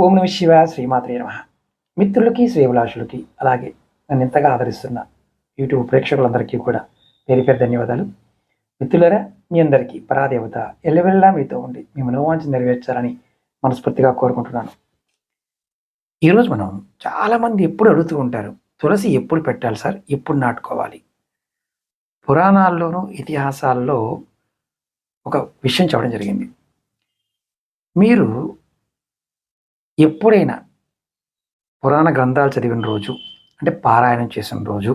ఓం నమ శివాయ, శ్రీమాత్రే నమః. మిత్రులకి, శ్రేయభిలాషులకి, అలాగే నన్ను ఎంతగా ఆదరిస్తున్న యూట్యూబ్ ప్రేక్షకులందరికీ కూడా పేరు పేరు ధన్యవాదాలు. మిత్రులారా, మీ అందరికీ పరాదేవత ఎల్లవెల్లా మీతో ఉండి మీ మనోవాంఛ నెరవేర్చాలని మనస్ఫూర్తిగా కోరుకుంటున్నాను. ఈరోజు మనం చాలామంది ఎప్పుడు అడుగుతూ ఉంటారు, తులసి ఎప్పుడు పెట్టాలి సార్, ఎప్పుడు నాటుకోవాలి? పురాణాల్లోనూ ఇతిహాసాల్లో ఒక విషయం చెప్పడం జరిగింది. మీరు ఎప్పుడైనా పురాణ గ్రంథాలు చదివిన రోజు, అంటే పారాయణం చేసిన రోజు,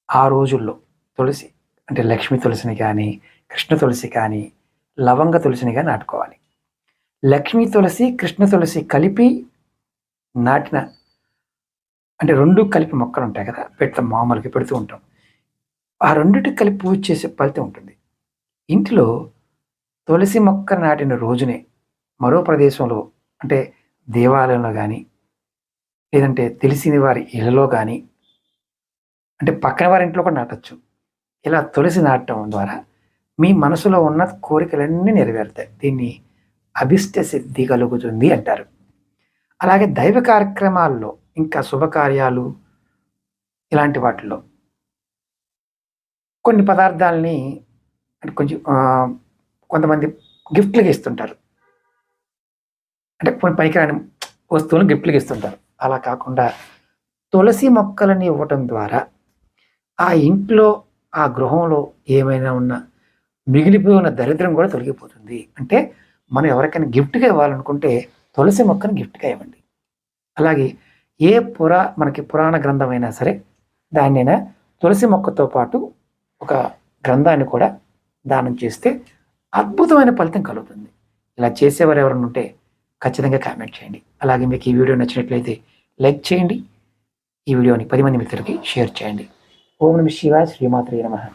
ఆ రోజుల్లో తులసి అంటే లక్ష్మీ తులసిని కానీ, కృష్ణ తులసి కానీ, లవంగ తులసిని కానీ నాటుకోవాలి. లక్ష్మీ తులసి, కృష్ణ తులసి కలిపి నాటిన అంటే రెండు కలిపి మొక్కలు ఉంటాయి కదా, మామూలుగా పెడుతూ ఉంటాం. ఆ రెండిటికి కలిపి పూజ చేసే ఫలితం ఉంటుంది. ఇంట్లో తులసి మొక్క నాటిన రోజునే మరో ప్రదేశంలో అంటే దేవాలయంలో కానీ, లేదంటే తెలిసిన వారి ఇళ్ళలో కానీ, అంటే పక్కన వారి ఇంట్లో కూడా నాటచ్చు. ఇలా తులసి నాటడం ద్వారా మీ మనసులో ఉన్న కోరికలన్నీ నెరవేరుతాయి. దీన్ని అభిష్ట సిద్ధి కలుగుతుంది అంటారు. అలాగే దైవ కార్యక్రమాల్లో, ఇంకా శుభకార్యాలు ఇలాంటి వాటిల్లో కొన్ని పదార్థాలని అంటే కొంచెం కొంతమంది గిఫ్ట్లుగా ఇస్తుంటారు. అంటే కొన్ని పనికిరాని వస్తువులను గిఫ్ట్లుగా ఇస్తుంటారు. అలా కాకుండా తులసి మొక్కలని ఇవ్వటం ద్వారా ఆ ఇంట్లో, ఆ గృహంలో ఏమైనా ఉన్న మిగిలిపోయి ఉన్న దరిద్రం కూడా తొలగిపోతుంది. అంటే మనం ఎవరికైనా గిఫ్ట్గా ఇవ్వాలనుకుంటే తులసి మొక్కను గిఫ్ట్గా ఇవ్వండి. అలాగే మనకి పురాణ గ్రంథం అయినా సరే, దాన్నైనా తులసి మొక్కతో పాటు ఒక గ్రంథాన్ని కూడా దానం చేస్తే అద్భుతమైన ఫలితం కలుగుతుంది. ఇలా చేసేవారు ఎవరైనా ఉంటే ఖచ్చితంగా కామెంట్ చేయండి. అలాగే మీకు ఈ వీడియో నచ్చినట్లయితే లైక్ చేయండి. ఈ వీడియోని 10 మంది మిత్రులకి షేర్ చేయండి. ఓం నమః శివాయ, శ్రీమాత్రే నమః.